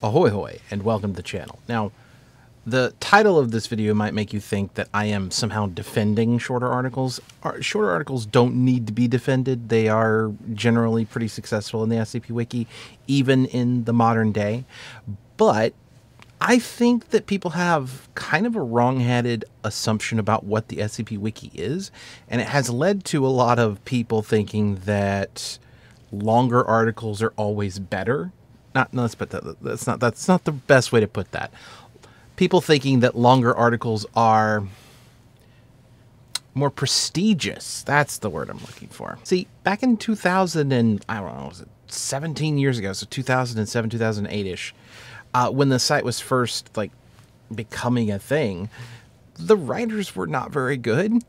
Ahoy hoy, and welcome to the channel. Now, the title of this video might make you think that I am somehow defending shorter articles. Shorter articles don't need to be defended. They are generally pretty successful in the SCP Wiki, even in the modern day. But I think that people have kind of a wrong-headed assumption about what the SCP Wiki is, and it has led to a lot of people thinking that longer articles are always better. That's not the best way to put that. People thinking that longer articles are more prestigious. That's the word I'm looking for. See, back in 2000 and I don't know, was it 17 years ago, so 2007, 2008-ish, when the site was first like becoming a thing, the writers were not very good.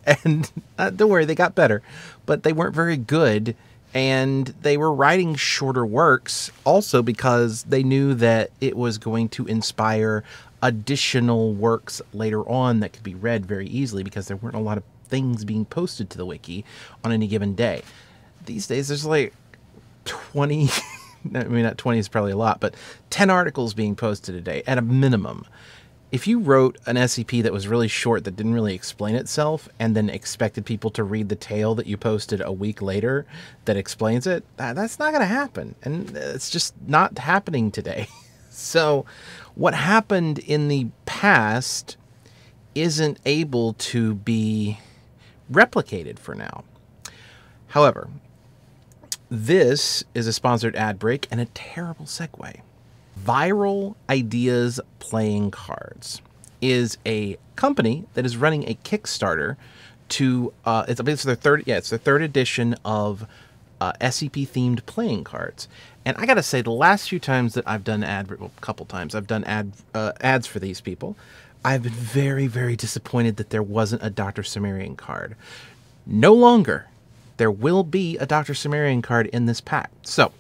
And don't worry, they got better, but they weren't very good. And they were writing shorter works also because they knew that it was going to inspire additional works later on that could be read very easily because there weren't a lot of things being posted to the wiki on any given day. These days there's like 20, I mean not 20 is probably a lot, but 10 articles being posted a day at a minimum. If you wrote an SCP that was really short that didn't really explain itself and then expected people to read the tale that you posted a week later that explains it, that's not going to happen. And it's just not happening today. So what happened in the past isn't able to be replicated for now. However, this is a sponsored ad break and a terrible segue. Viral Ideas Playing Cards is a company that is running a Kickstarter to it's their third edition of SCP themed playing cards. And I gotta say, the last few times that I've done a couple times I've done ads for these people, I've been very, very disappointed that there wasn't a Doctor Cimmerian card. No longer. There will be a Doctor Cimmerian card in this pack. So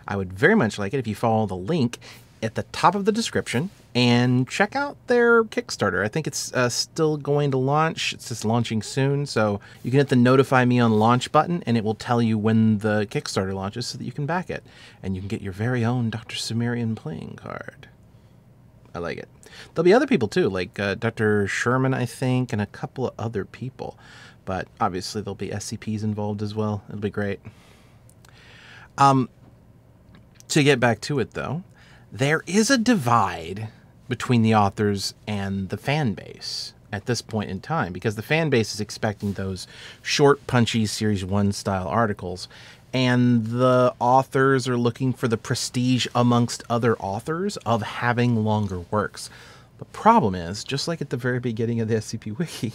I would very much like it if you follow the link at the top of the description and check out their Kickstarter. I think it's still going to launch. It's just launching soon, so you can hit the notify me on launch button and it will tell you when the Kickstarter launches so that you can back it. And you can get your very own Doctor Cimmerian playing card. I like it. There'll be other people too, like Dr. Sherman, I think, and a couple of other people. But obviously there'll be SCPs involved as well. It'll be great. To get back to it, though, there is a divide between the authors and the fan base at this point in time, because the fan base is expecting those short, punchy Series 1 style articles, and the authors are looking for the prestige amongst other authors of having longer works. The problem is, just like at the very beginning of the SCP Wiki,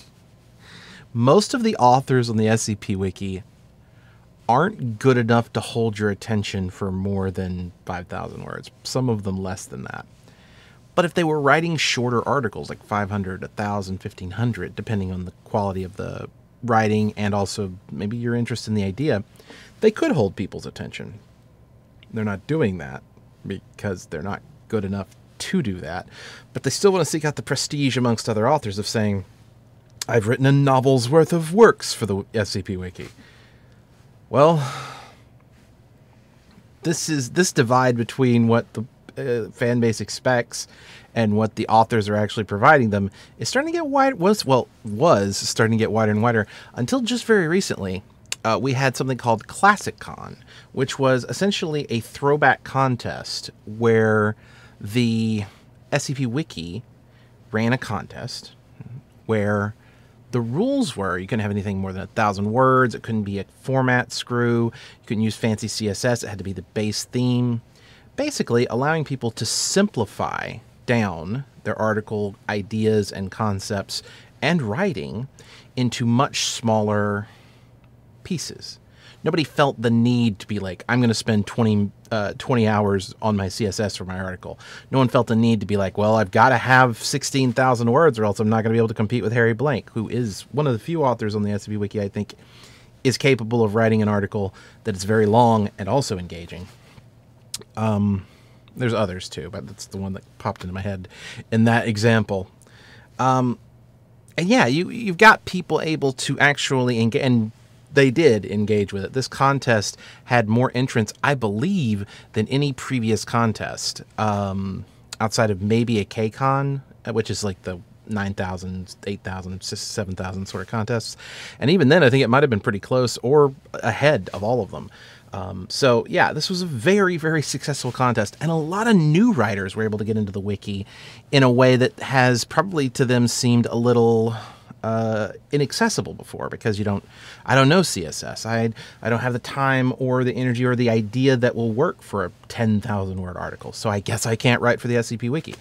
most of the authors on the SCP Wiki aren't good enough to hold your attention for more than 5,000 words. Some of them less than that. But if they were writing shorter articles, like 500, 1,000, 1,500, depending on the quality of the writing and also maybe your interest in the idea, they could hold people's attention. They're not doing that because they're not good enough to do that. But they still want to seek out the prestige amongst other authors of saying, I've written a novel's worth of works for the SCP Wiki. Well, this divide between what the fan base expects and what the authors are actually providing them is starting to get wide. Was starting to get wider and wider until just very recently. We had something called Classic Con, which was essentially a throwback contest where the SCP Wiki ran a contest where the rules were you couldn't have anything more than 1,000 words. It couldn't be a format screw. You couldn't use fancy CSS. It had to be the base theme. Basically, allowing people to simplify down their article ideas and concepts and writing into much smaller pieces. Nobody felt the need to be like, I'm going to spend 20 hours on my CSS for my article. No one felt the need to be like, well, I've got to have 16,000 words or else I'm not going to be able to compete with Harry Blank, who is one of the few authors on the SCP Wiki I think is capable of writing an article that is very long and also engaging. There's others too, but that's the one that popped into my head in that example. And yeah, you've got people able to actually engage, and they did engage with it. This contest had more entrants, I believe, than any previous contest, outside of maybe a KCON, which is like the 9,000, 8,000, 7,000 sort of contests. And even then, I think it might have been pretty close or ahead of all of them. So yeah, this was a very, very successful contest, and a lot of new writers were able to get into the wiki in a way that has probably to them seemed a little inaccessible before, because I don't know CSS. I don't have the time or the energy or the idea that will work for a 10,000 word article. So I guess I can't write for the SCP Wiki.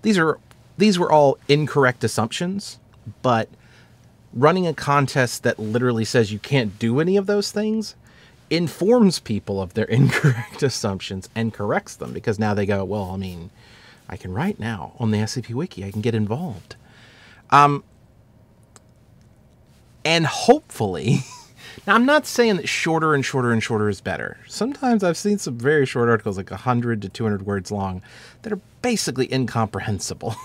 These were all incorrect assumptions, but running a contest that literally says you can't do any of those things informs people of their incorrect assumptions and corrects them, because now they go, well, I mean, I can write now on the SCP Wiki. I can get involved. And hopefully, now I'm not saying that shorter and shorter and shorter is better. Sometimes I've seen some very short articles, like 100 to 200 words long, that are basically incomprehensible.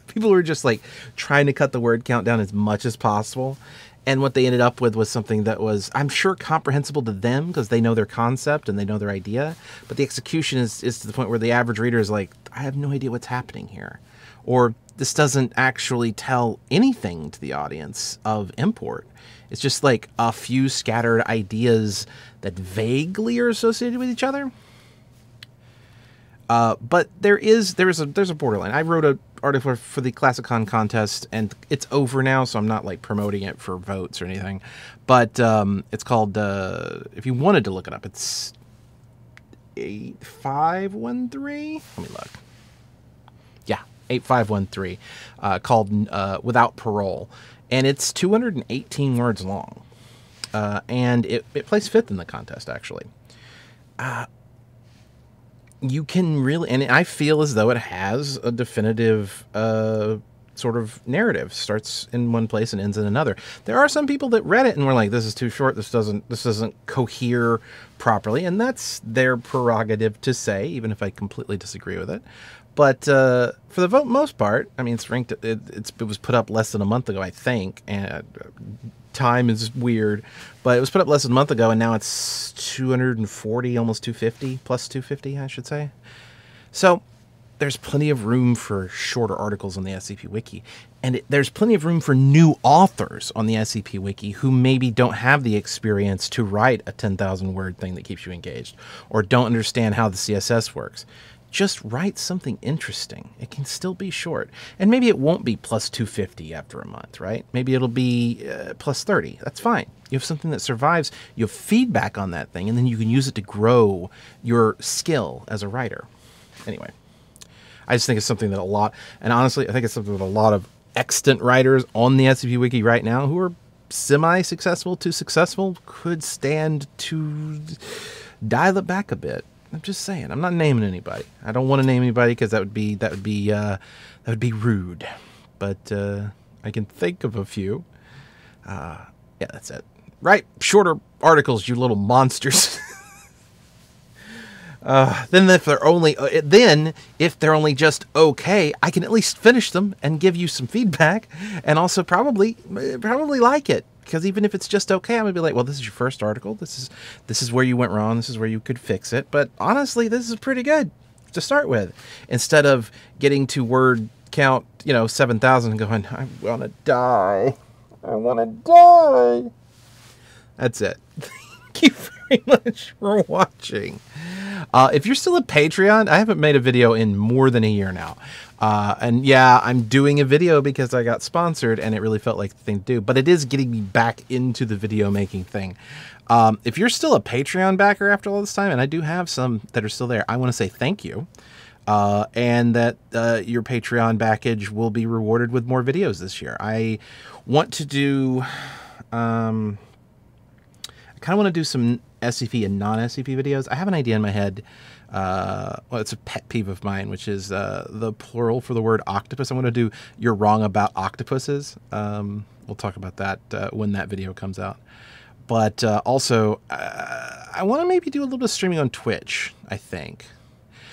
People were just like trying to cut the word count down as much as possible. And what they ended up with was something that was, I'm sure, comprehensible to them because they know their concept and they know their idea. But the execution is to the point where the average reader is like, I have no idea what's happening here. Or this doesn't actually tell anything to the audience of import. It's just like a few scattered ideas that vaguely are associated with each other. But there's a borderline. I wrote an article for the ClassicCon contest, and it's over now, so I'm not like promoting it for votes or anything. But it's called, if you wanted to look it up, it's 8513. Let me look. Yeah, 8513, called Without Parole. And it's 218 words long. And it placed 5th in the contest, actually. You can really, and I feel as though it has a definitive sort of narrative. Starts in one place and ends in another. There are some people that read it and were like, this is too short, this doesn't cohere properly, and that's their prerogative to say, even if I completely disagree with it. But for the most part, I mean, it's ranked, it was put up less than a month ago, I think, and time is weird, but it was put up less than a month ago, and now it's 240, almost 250, plus 250, I should say. So there's plenty of room for shorter articles on the SCP Wiki, and there's plenty of room for new authors on the SCP Wiki who maybe don't have the experience to write a 10,000 word thing that keeps you engaged, or don't understand how the CSS works. Just write something interesting. It can still be short. And maybe it won't be plus 250 after a month, right? Maybe it'll be plus 30. That's fine. You have something that survives. You have feedback on that thing, and then you can use it to grow your skill as a writer. Anyway, I just think it's something that a lot, and honestly, I think it's something that a lot of extant writers on the SCP Wiki right now who are semi-successful to successful could stand to dial it back a bit. I'm just saying. I'm not naming anybody. I don't want to name anybody because that would be rude. But I can think of a few. Yeah, that's it. Write shorter articles, you little monsters. Then if they're only just okay, I can at least finish them and give you some feedback, and also probably like it. Because even if it's just okay, I'm gonna be like, well, this is your first article. This is where you went wrong. This is where you could fix it. But honestly, this is pretty good to start with. Instead of getting to word count, 7,000 and going, I want to die. I want to die. That's it. Thank you very much for watching. If you're still a Patreon, I haven't made a video in more than a year now. And yeah, I'm doing a video because I got sponsored and it really felt like the thing to do, but it is getting me back into the video making thing. If you're still a Patreon backer after all this time, and I do have some that are still there, I want to say thank you. And that your Patreon backage will be rewarded with more videos this year. I want to do, I kind of want to do some SCP and non-SCP videos. I have an idea in my head. Well, it's a pet peeve of mine, which is the plural for the word octopus. I want to do You're Wrong About Octopuses. We'll talk about that when that video comes out. But also, I want to maybe do a little bit of streaming on Twitch, I think.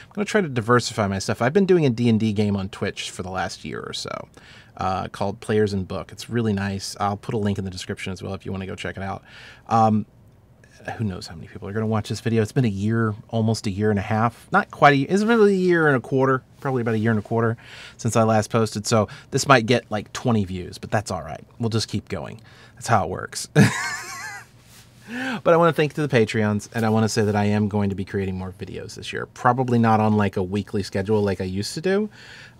I'm going to try to diversify my stuff. I've been doing a D&D game on Twitch for the last year or so called Players in Book. It's really nice. I'll put a link in the description as well if you want to go check it out. Who knows how many people are going to watch this video. It's been a year, almost a year and a half. Not quite a year. It's really a year and a quarter. Probably about a year and a quarter since I last posted. So this might get like 20 views, but that's all right. We'll just keep going. That's how it works. But I want to thank to the Patreons, and I want to say that I am going to be creating more videos this year. Probably not on like a weekly schedule like I used to do.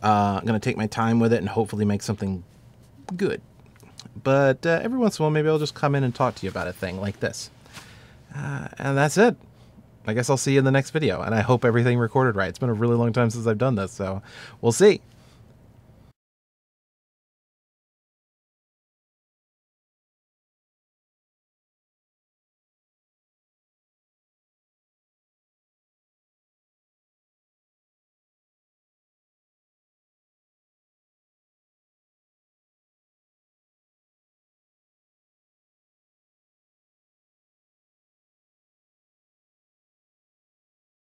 I'm going to take my time with it and hopefully make something good. But every once in a while, maybe I'll just come in and talk to you about a thing like this. And that's it. I guess I'll see you in the next video, and I hope everything recorded right. It's been a really long time since I've done this, so we'll see.